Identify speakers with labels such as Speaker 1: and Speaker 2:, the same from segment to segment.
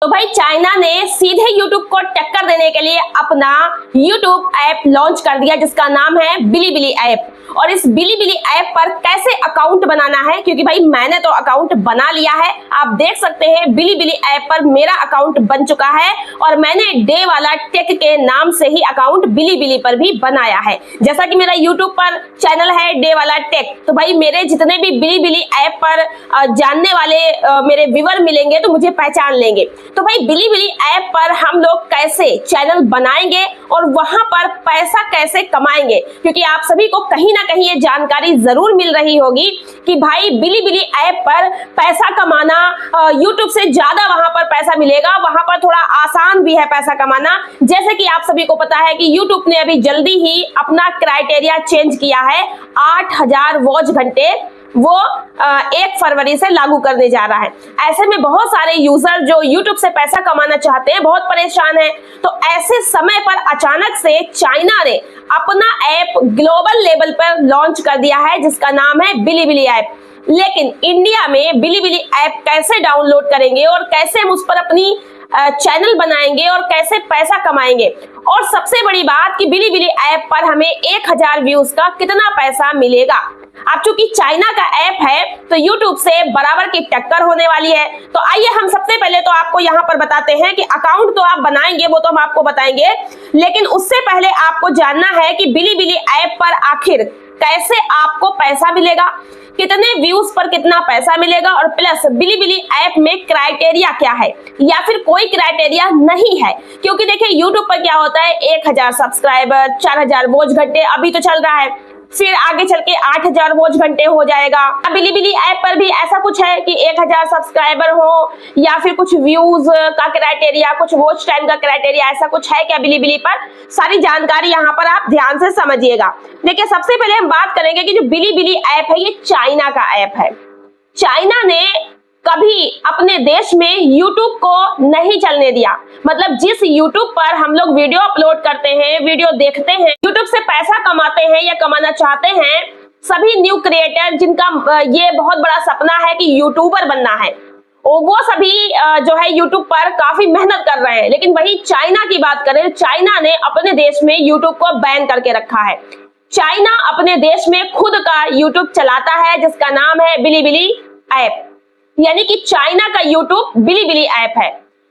Speaker 1: तो भाई चाइना ने सीधे YouTube को टक्कर देने के लिए अपना YouTube ऐप लॉन्च कर दिया जिसका नाम है बिलीबिली ऐप। और इस बिलीबिली ऐप पर कैसे अकाउंट बनाना है, क्योंकि भाई मैंने तो अकाउंट बना लिया है। आप देख सकते हैं बिलीबिली ऐप पर मेरा अकाउंट बन चुका है और मैंने डे वाला टेक के नाम से ही अकाउंट बिलीबिली पर भी बनाया है। जैसा कि मेरा YouTube पर चैनल है डे वाला टेक, तो भाई मेरे जितने भी बिलीबिली ऐप पर जानने वाले मेरे व्यूअर मिलेंगे तो मुझे पहचान लेंगे। तो भाई बिलीबिली ऐप पर हम लोग कैसे चैनल बनाएंगे और वहां पर पैसा कैसे कमाएंगे, क्योंकि आप सभी को कहीं ना कहीं ये जानकारी जरूर मिल रही होगी कि भाई बिलीबिली ऐप पर पैसा कमाना YouTube से ज्यादा वहां पर पैसा मिलेगा, वहां पर थोड़ा आसान भी है पैसा कमाना। जैसे कि आप सभी को पता है कि YouTube ने अभी जल्दी ही अपना क्राइटेरिया चेंज किया है, 8000 वॉच घंटे वो 1 फरवरी से लागू करने जा रहा है। ऐसे में बहुत सारे यूजर जो YouTube से पैसा कमाना चाहते हैं बहुत परेशान हैं। तो ऐसे समय पर अचानक से चाइना ने अपना ऐप ग्लोबल लेवल पर लॉन्च कर दिया है जिसका नाम है बिलीबिली ऐप। लेकिन इंडिया में बिलीबिली ऐप कैसे डाउनलोड करेंगे और कैसे हम उस पर अपनी चैनल बनाएंगे और कैसे पैसा कमाएंगे, और सबसे बड़ी बात कि बिलीबिली ऐप पर हमें 1000 व्यूज का कितना पैसा मिलेगा। अब चूंकि चाइना का ऐप है तो YouTube से बराबर की टक्कर होने वाली है। तो आइए हम सबसे पहले तो आपको यहाँ पर बताते हैं कि अकाउंट तो आप बनाएंगे, वो तो हम आपको बताएंगे, लेकिन उससे पहले आपको जानना है कि बिलीबिली ऐप पर आखिर कैसे आपको पैसा मिलेगा, कितने व्यूज पर कितना पैसा मिलेगा, और प्लस बिलीबिली ऐप में क्राइटेरिया क्या है या फिर कोई क्राइटेरिया नहीं है। क्योंकि देखिए YouTube पर क्या होता है, 1000 सब्सक्राइबर, 4000 वॉच घंटे अभी तो चल रहा है, फिर आगे चल के 8000 वॉच घंटे हो जाएगा। बिलीबिली ऐप पर भी ऐसा कुछ है कि 1000 सब्सक्राइबर हो या फिर कुछ व्यूज का क्राइटेरिया, कुछ वॉच टाइम का क्राइटेरिया, ऐसा कुछ है क्या बिलीबिली पर? सारी जानकारी यहाँ पर आप ध्यान से समझिएगा। देखिए सबसे पहले हम बात करेंगे कि जो बिलीबिली ऐप है ये चाइना का ऐप है। चाइना ने कभी अपने देश में YouTube को नहीं चलने दिया। मतलब जिस YouTube पर हम लोग वीडियो अपलोड करते हैं, वीडियो देखते हैं, YouTube से पैसा कमाते हैं या कमाना चाहते हैं, सभी न्यू क्रिएटर जिनका ये बहुत बड़ा सपना है कि यूट्यूबर बनना है, वो सभी जो है YouTube पर काफी मेहनत कर रहे हैं। लेकिन वही चाइना की बात करें, चाइना ने अपने देश में YouTube को बैन करके रखा है। चाइना अपने देश में खुद का YouTube चलाता है जिसका नाम है बिलीबिली ऐप, यानी कि चाइना का YouTube बिलीबिली ऐप है।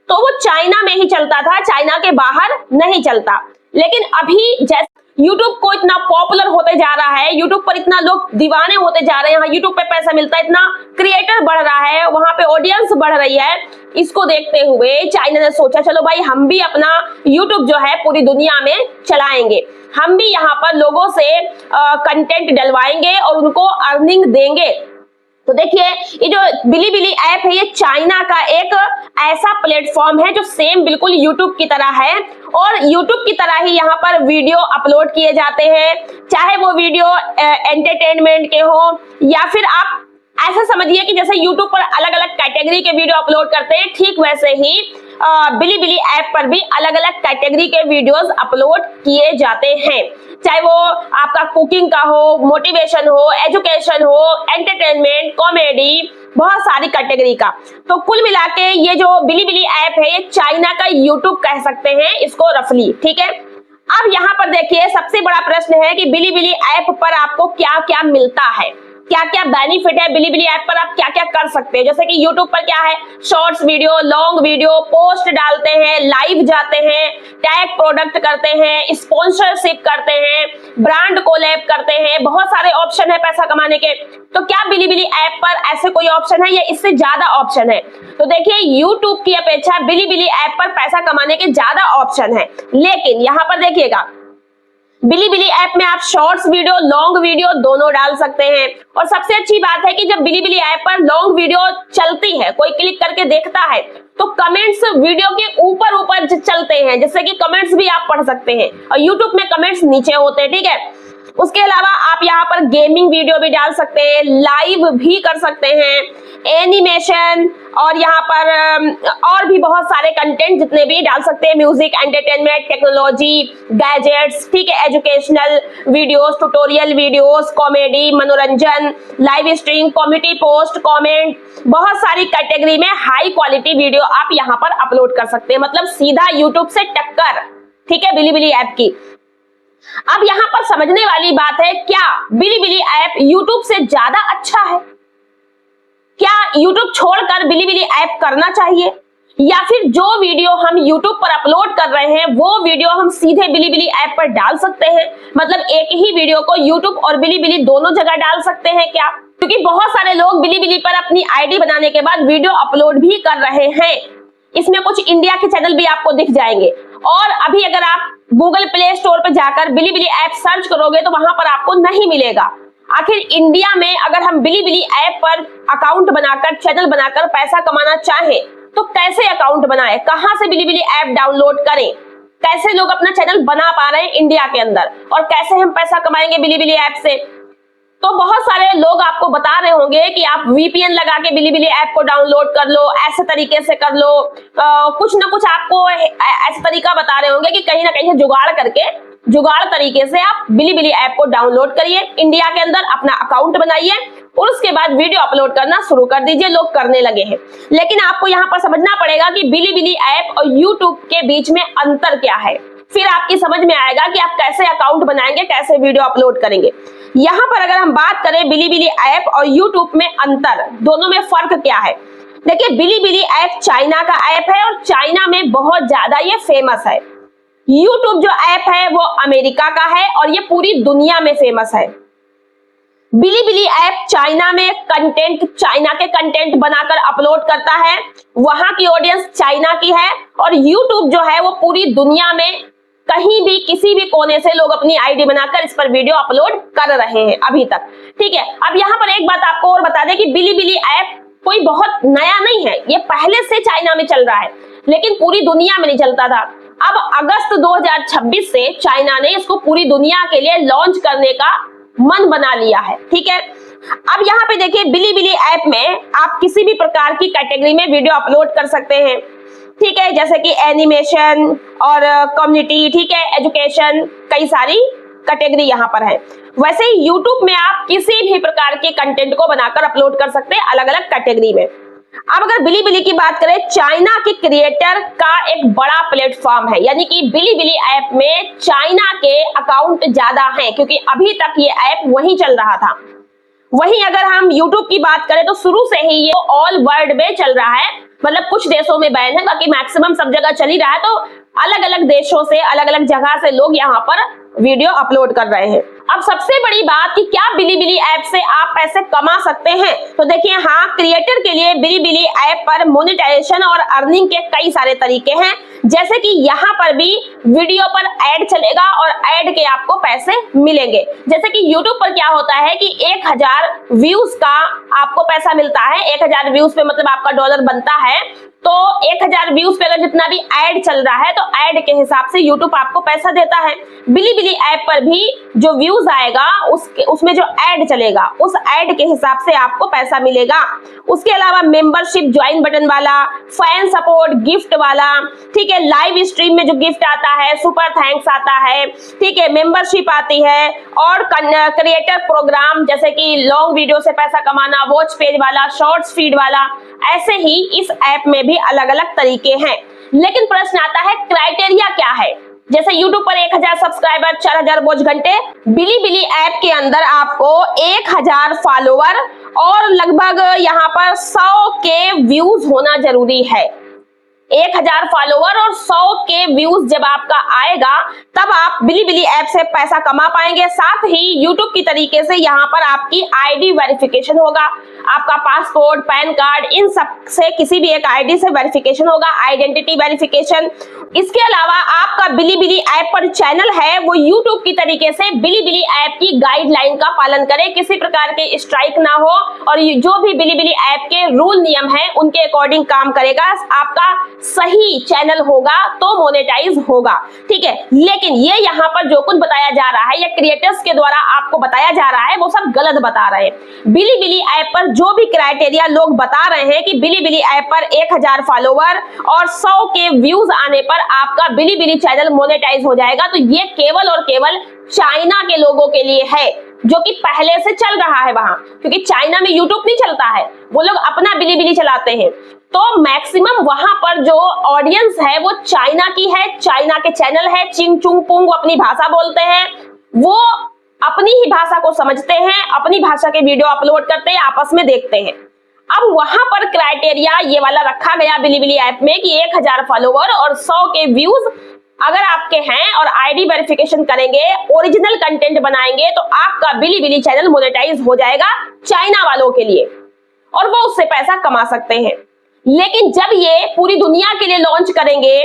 Speaker 1: तो वो चाइना में ही चलता था, चाइना के बाहर नहीं चलता। लेकिन अभी जैसे YouTube को इतना पॉपुलर होते जा रहा है, YouTube पर इतना लोग दीवाने होते जा रहे हैं, YouTube पे पैसा मिलता है, इतना क्रिएटर बढ़ रहा है, वहां पे ऑडियंस बढ़ रही है। इसको देखते हुए चाइना ने सोचा चलो भाई हम भी अपना YouTube जो है पूरी दुनिया में चलाएंगे, हम भी यहाँ पर लोगों से कंटेंट डलवाएंगे और उनको अर्निंग देंगे। तो देखिए ये जो बिलीबिली ऐप है ये चाइना का एक ऐसा प्लेटफॉर्म है जो सेम बिल्कुल YouTube की तरह है, और YouTube की तरह ही यहाँ पर वीडियो अपलोड किए जाते हैं, चाहे वो वीडियो एंटरटेनमेंट के हो या फिर आप ऐसा समझिए कि जैसे YouTube पर अलग अलग कैटेगरी के वीडियो अपलोड करते हैं, ठीक वैसे ही बिलीबिली ऐप पर भी अलग अलग कैटेगरी के वीडियोस अपलोड किए जाते हैं, चाहे वो आपका कुकिंग का हो, मोटिवेशन हो, एजुकेशन हो, एंटरटेनमेंट, कॉमेडी, बहुत सारी कैटेगरी का। तो कुल मिला के ये जो बिलीबिली ऐप है ये चाइना का YouTube कह सकते हैं इसको रफली, ठीक है। अब यहाँ पर देखिए सबसे बड़ा प्रश्न है कि बिलीबिली ऐप पर आपको क्या क्या मिलता है, क्या क्या बेनिफिट है, बिलीबिली ऐप पर आप क्या क्या कर सकते हैं। जैसे कि YouTube पर क्या है, shorts video, long video, post डालते हैं, लाइव जाते हैं, टैग प्रोडक्ट करते हैं, स्पॉन्सरशिप करते हैं, ब्रांड कोलैब करते हैं, बहुत सारे ऑप्शन है पैसा कमाने के। तो क्या बिलीबिली ऐप पर ऐसे कोई ऑप्शन है या इससे ज्यादा ऑप्शन है? तो देखिए YouTube की अपेक्षा बिलीबिली ऐप पर पैसा कमाने के ज्यादा ऑप्शन है। लेकिन यहाँ पर देखिएगा बिलीबिली ऐप में आप शॉर्ट्स वीडियो, लॉन्ग वीडियो दोनों डाल सकते हैं। और सबसे अच्छी बात है कि जब बिलीबिली ऐप पर लॉन्ग वीडियो चलती है, कोई क्लिक करके देखता है, तो कमेंट्स वीडियो के ऊपर ऊपर चलते हैं, जिससे कि कमेंट्स भी आप पढ़ सकते हैं, और YouTube में कमेंट्स नीचे होते हैं, ठीक है। उसके अलावा आप यहाँ पर गेमिंग वीडियो भी डाल सकते हैं, लाइव भी कर सकते हैं, एनिमेशन और यहाँ पर और भी बहुत सारे कंटेंट जितने भी डाल सकते हैं, म्यूजिक, एंटरटेनमेंट, टेक्नोलॉजी, गैजेट्स, ठीक है, educational videos, tutorial videos, comedy, मनोरंजन, live stream, community post, comment, बहुत सारी कैटेगरी में हाई क्वालिटी वीडियो आप यहाँ पर अपलोड कर सकते हैं। मतलब सीधा यूट्यूब से टक्कर, ठीक है, बिलीबिली ऐप की। अब यहाँ पर समझने वाली बात है, क्या बिलीबिली ऐप यूट्यूब से ज्यादा अच्छा है? क्या यूट्यूब छोड़कर बिलीबिली ऐप करना चाहिए, या फिर जो वीडियो हम यूट्यूब पर अपलोड कर रहे हैं वो वीडियो हम सीधे बिलीबिली ऐप पर डाल सकते हैं? मतलब एक ही वीडियो को यूट्यूब और बिलीबिली दोनों जगह डाल सकते हैं क्या? क्योंकि बहुत सारे लोग बिलीबिली पर अपनी आईडी बनाने के बाद वीडियो अपलोड भी कर रहे हैं। इसमें कुछ इंडिया के चैनल भी आपको दिख जाएंगे। और अभी अगर आप गूगल प्ले स्टोर पर जाकर बिलीबिली ऐप सर्च करोगे तो वहां पर आपको नहीं मिलेगा। आखिर इंडिया में अगर हम बिलीबिली ऐप पर अकाउंट बनाकर, चैनल बनाकर पैसा कमाना चाहें तो कैसे अकाउंट बनाएं, कहां से बिलीबिली ऐप डाउनलोड करें, कैसे लोग अपना चैनल बना पा रहे हैं इंडिया के अंदर, और कैसे हम पैसा कमाएंगे बिलीबिली ऐप से? तो बहुत सारे लोग आपको बता रहे होंगे कि आप VPN लगा के बिलीबिली ऐप को डाउनलोड कर लो, ऐसे तरीके से कर लो, कुछ ना कुछ आपको ऐसा तरीका बता रहे होंगे कि कहीं ना कहीं जुगाड़ तरीके से आप बिलीबिली ऐप को डाउनलोड करिए, इंडिया के अंदर अपना अकाउंट बनाइए और उसके बाद वीडियो अपलोड करना शुरू कर दीजिए। लोग करने लगे हैं, लेकिन आपको यहाँ पर समझना पड़ेगा कि बिलीबिली ऐप और यूट्यूब के बीच में अंतर क्या है। फिर आपकी समझ में आएगा कि आप कैसे अकाउंट बनाएंगे, कैसे वीडियो अपलोड करेंगे। यहाँ पर अगर हम बात करें बिलीबिली ऐप और यूट्यूब में अंतर, दोनों में फर्क क्या है? देखिए, बिलीबिली ऐप चाइना का ऐप है और चाइना में बहुत ज्यादा ये फेमस है। यूट्यूब जो ऐप है वो अमेरिका का है और ये पूरी दुनिया में फेमस है। बिलीबिली ऐप चाइना में कंटेंट, चाइना के कंटेंट बनाकर अपलोड करता है, वहां की ऑडियंस चाइना की है, और यूट्यूब जो है वो पूरी दुनिया में कहीं भी किसी भी कोने से लोग अपनी आईडी बनाकर इस पर वीडियो अपलोड कर रहे हैं अभी तक, ठीक है। अब यहाँ पर एक बात आपको और बता दें कि बिलीबिली ऐप कोई बहुत नया नहीं है, ये पहले से चाइना में चल रहा है, लेकिन पूरी दुनिया में नहीं चलता था। अब अगस्त 2026 से चाइना ने इसको पूरी दुनिया के लिए लॉन्च करने का मन बना लिया है, ठीक है। अब यहाँ पे देखिए, बिलीबिली ऐप में आप किसी भी प्रकार की कैटेगरी में वीडियो अपलोड कर सकते हैं, ठीक है, जैसे कि एनिमेशन और कम्युनिटी, ठीक है, एजुकेशन, कई सारी कैटेगरी यहाँ पर है। वैसे ही यूट्यूब में आप किसी भी प्रकार के कंटेंट को बनाकर अपलोड कर सकते हैं अलग अलग कैटेगरी में। अब अगर बिलीबिली की बात करें, चाइना के क्रिएटर का एक बड़ा प्लेटफॉर्म है, यानी कि बिलीबिली ऐप में चाइना के अकाउंट ज्यादा हैं, क्योंकि अभी तक ये ऐप वहीं चल रहा था। वहीं अगर हम यूट्यूब की बात करें तो शुरू से ही ये ऑल वर्ल्ड में चल रहा है, मतलब कुछ देशों में बैन है, बाकी मैक्सिमम सब जगह चल ही रहा है। तो अलग अलग देशों से, अलग अलग जगह से लोग यहाँ पर वीडियो अपलोड कर रहे हैं। अब सबसे बड़ी बात कि क्या बिलीबिली ऐप से आप पैसे कमा सकते हैं, तो देखिए, हाँ, क्रिएटर के लिए बिलीबिली ऐप पर मोनेटाइजेशन और अर्निंग के कई सारे तरीके हैं। जैसे कि यहाँ पर भी वीडियो पर ऐड चलेगा और ऐड के आपको पैसे मिलेंगे। जैसे कि यूट्यूब पर क्या होता है कि 1000 व्यूज का आपको पैसा मिलता है, 1000 व्यूज पे मतलब आपका डॉलर बनता है। तो 1000 व्यूज पे अगर जितना भी ऐड चल रहा है तो ऐड के हिसाब से यूट्यूब आपको पैसा देता है। बिलीबिली ऐप पर भी जो व्यूज आएगा उसमें जो ऐड चलेगा उस ऐड के हिसाब से आपको पैसा मिलेगा। उसके अलावा मेंबरशिप, ज्वाइन बटन वाला, फैन सपोर्ट, गिफ्ट वाला, ठीक है, लाइव स्ट्रीम में जो गिफ्ट आता है, सुपर थैंक्स आता है, ठीक है, मेंबरशिप आती है, और क्रिएटर प्रोग्राम जैसे कि लॉन्ग वीडियो से पैसा कमाना, वॉच पेज वाला, शॉर्ट्स फीड वाला, ऐसे ही इस ऐप में भी अलग अलग तरीके हैं। लेकिन प्रश्न आता है, क्राइटेरिया क्या है? जैसे YouTube पर 1000 सब्सक्राइबर, 4000 वॉच घंटे, बिलीबिली ऐप के अंदर आपको 1000 फॉलोवर और लगभग यहाँ पर 100 के व्यूज होना जरूरी है। 1000 फॉलोवर और 100 के व्यूज जब आपका आएगा तब आप बिलीबिली ऐप से पैसा कमा पाएंगे। साथ ही यूट्यूब की तरीके से यहाँ पर आपकी आईडी वेरिफिकेशन होगा, आपका पासपोर्ट, पैन कार्ड, इन सब से किसी भी एक आईडी से वेरिफिकेशन होगा, आइडेंटिटी वेरिफिकेशन। इसके अलावा आपका बिलीबिली ऐप पर चैनल है वो यूट्यूब की तरीके से बिलीबिली ऐप की गाइडलाइन का पालन करे, किसी प्रकार के स्ट्राइक ना हो, और जो भी बिलीबिली ऐप के रूल नियम है उनके अकॉर्डिंग काम करेगा। आपका सही चैनल होगा तो मोनेटाइज होगा, ठीक है। लेकिन ये यहाँ पर जो कुछ बताया जा रहा है या क्रिएटर्स के द्वारा आपको बताया जा रहा है वो सब गलत बता रहे हैं। बिलीबिली ऐप पर जो भी क्राइटेरिया लोग बता रहे हैं कि बिलीबिली ऐप पर 1000 फॉलोवर और 100 के व्यूज आने पर आपका बिलीबिली चैनल मोनेटाइज हो जाएगा, तो ये केवल और केवल चाइना के लोगों के लिए है जो कि पहले से चल रहा है वहां, क्योंकि चाइना में यूट्यूब नहीं चलता है, वो लोग अपना बिलीबिली चलाते हैं। तो मैक्सिमम वहां पर जो ऑडियंस है वो चाइना की है, चाइना के चैनल है, चिंग चुंग पुंग अपनी भाषा बोलते हैं, वो अपनी ही भाषा को समझते हैं, अपनी भाषा के वीडियो अपलोड करते हैं, आपस में देखते हैं। अब वहां पर क्राइटेरिया ये वाला रखा गया बिलीबिली ऐप में कि 1000 फॉलोवर और 100 के व्यूज अगर आपके हैं और आईडी वेरिफिकेशन करेंगे, ओरिजिनल कंटेंट बनाएंगे तो आपका बिलीबिली चैनल मोनेटाइज हो जाएगा चाइना वालों के लिए और वो उससे पैसा कमा सकते हैं। लेकिन जब ये पूरी दुनिया के लिए लॉन्च करेंगे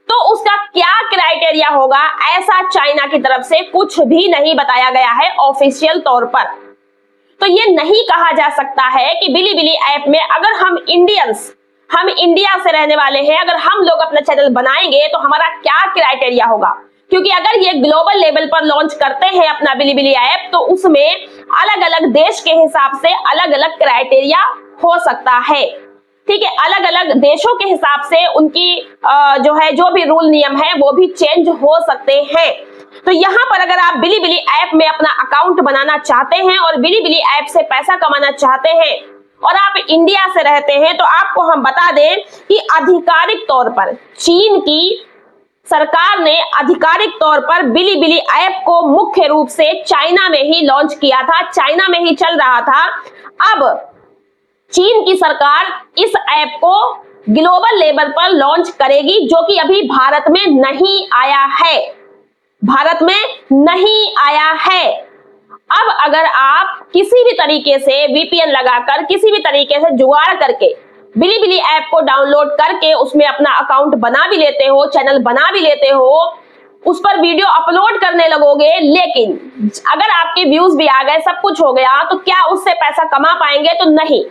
Speaker 1: तो उसका क्या क्राइटेरिया होगा, ऐसा चाइना की तरफ से कुछ भी नहीं बताया गया है ऑफिशियल तौर पर। तो ये नहीं कहा जा सकता है कि बिलीबिली ऐप में अगर हम इंडिया से रहने वाले हैं, अगर हम लोग अपना चैनल बनाएंगे तो हमारा क्या क्राइटेरिया होगा, क्योंकि अगर ये ग्लोबल लेवल पर लॉन्च करते हैं अपना बिलीबिली ऐप तो उसमें अलग अलग देश के हिसाब से अलग अलग क्राइटेरिया हो सकता है, ठीक है। अलग अलग देशों के हिसाब से उनकी जो भी रूल नियम है वो भी चेंज हो सकते हैं। तो यहाँ पर अगर आप बिलीबिली ऐप में अपना अकाउंट बनाना चाहते हैं और बिलीबिली ऐप से पैसा कमाना चाहते हैं और आप इंडिया से रहते हैं तो आपको हम बता दें कि आधिकारिक तौर पर चीन की सरकार ने आधिकारिक तौर पर बिलीबिली ऐप को मुख्य रूप से चाइना में ही लॉन्च किया था, चाइना में ही चल रहा था। अब चीन की सरकार इस ऐप को ग्लोबल लेवल पर लॉन्च करेगी जो कि अभी भारत में नहीं आया है, भारत में नहीं आया है। अब अगर आप किसी भी तरीके से वीपीएन लगाकर किसी भी तरीके से जुगाड़ करके बिलीबिली ऐप को डाउनलोड करके उसमें अपना अकाउंट बना भी लेते हो, चैनल बना भी लेते हो, उस पर वीडियो अपलोड करने लगोगे, लेकिन अगर आपके व्यूज भी आ गए, सब कुछ हो गया, तो क्या उससे पैसा कमा पाएंगे? तो नहीं,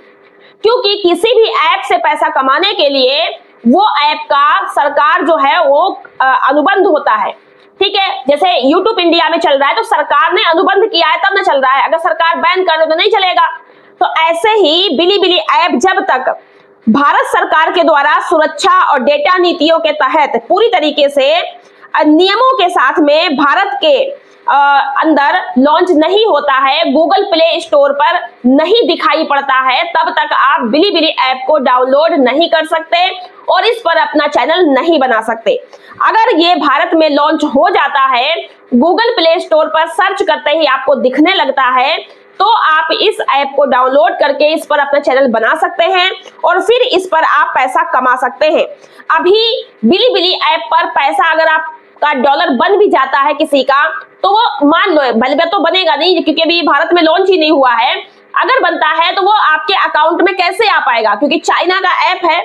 Speaker 1: क्योंकि किसी भी ऐप से पैसा कमाने के लिए वो ऐप का सरकार जो है वो अनुबंध होता है, ठीक है। जैसे YouTube इंडिया में चल रहा है तो सरकार ने अनुबंध किया है तब ना चल रहा है, अगर सरकार बैन कर दे तो नहीं चलेगा। तो ऐसे ही बिलीबिली ऐप जब तक भारत सरकार के द्वारा सुरक्षा और डेटा नीतियों के तहत पूरी तरीके से नियमों के साथ में भारत के अंदर लॉन्च नहीं होता है, गूगल प्ले स्टोर पर नहीं दिखाई पड़ता है, तब तक आप बिलीबिली ऐप को डाउनलोड नहीं कर सकते और इस पर अपना चैनल नहीं बना सकते। अगर ये भारत में लॉन्च हो जाता है, गूगल प्ले स्टोर पर सर्च करते ही आपको दिखने लगता है, तो आप इस ऐप को डाउनलोड करके इस पर अपना चैनल बना सकते हैं और फिर इस पर आप पैसा कमा सकते हैं। अभी बिलीबिली ऐप पर पैसा अगर आपका डॉलर बन भी जाता है किसी का, तो वो मान लो बल्कि तो बनेगा नहीं क्योंकि अभी भारत में लॉन्च ही नहीं हुआ है, अगर बनता है तो वो आपके अकाउंट में कैसे आ पाएगा, क्योंकि चाइना का ऐप है।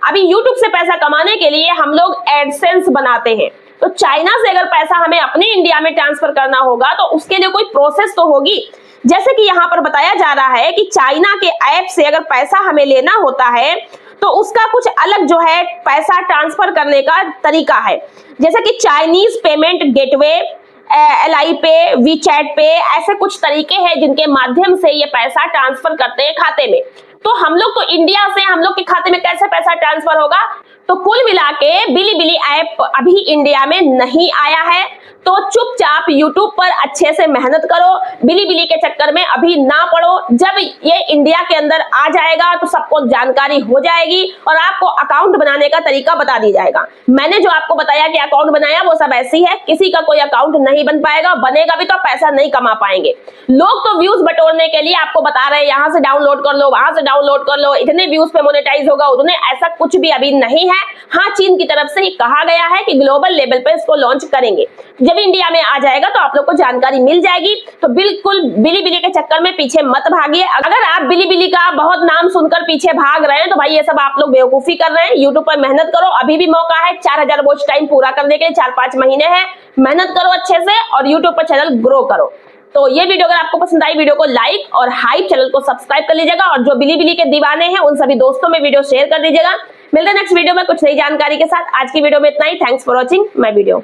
Speaker 1: अभी यूट्यूब से पैसा कमाने के लिए हम लोग एडसेंस बनाते हैं, तो चाइना से अगर पैसा हमें अपने इंडिया में ट्रांसफर करना होगा तो उसके लिए कोई प्रोसेस तो होगी। जैसे कि यहाँ पर बताया जा रहा है कि चाइना के ऐप से अगर पैसा हमें लेना होता है तो उसका कुछ अलग जो है पैसा ट्रांसफर करने का तरीका है, जैसे कि चाइनीज पेमेंट गेटवे, LI पे, वीचैट पे, ऐसे कुछ तरीके हैं जिनके माध्यम से ये पैसा ट्रांसफर करते हैं खाते में। तो हम लोग तो इंडिया से हम लोग के खाते में कैसे पैसा ट्रांसफर होगा? तो कुल मिला के बिलीबिली ऐप अभी इंडिया में नहीं आया है, तो चुपचाप यूट्यूब पर अच्छे से मेहनत करो, बिलीबिली के चक्कर में अभी ना पड़ो। जब ये इंडिया के अंदर आ जाएगा तो सबको जानकारी हो जाएगी और आपको अकाउंट बनाने का तरीका बता दिया जाएगा। मैंने जो आपको बताया कि अकाउंट बनाया वो सब ऐसी है, किसी का कोई अकाउंट नहीं बन पाएगा, बनेगा भी तो पैसा नहीं कमा पाएंगे। लोग तो व्यूज बटोरने के लिए आपको बता रहे हैं यहाँ से डाउनलोड कर लो, वहां से डाउनलोड कर लो, इतने व्यूज पे मोनेटाइज होगा, उतने, ऐसा कुछ भी अभी नहीं है। हाँ, चीन की तरफ से ही कहा गया है कि ग्लोबल लेवल पे इसको लॉन्च करेंगे, जब इंडिया में आ जाएगा तो आप लोग को जानकारी मिल जाएगी। तो बिल्कुल बिलीबिली के चक्कर में पीछे मत भागिए। अगर आप बिलीबिली का बहुत नाम सुनकर पीछे भाग रहे हैं तो भाई ये सब आप लोग बेवकूफी कर रहे हैं। यूट्यूब पर मेहनत करो, अभी भी मौका है, 4000 वॉच टाइम पूरा करने के लिए 4-5 महीने हैं, मेहनत करो अच्छे से और यूट्यूब पर चैनल ग्रो करो। तो ये वीडियो अगर आपको पसंद आई, वीडियो को लाइक और हाइप चैनल को सब्सक्राइब कर लीजिएगा और जो बिलीबिली के दीवाने हैं उन सभी दोस्तों में वीडियो शेयर कर दीजिएगा। मिलते हैं नेक्स्ट वीडियो में कुछ नई जानकारी के साथ। आज की वीडियो में इतना ही। Thanks for watching my video.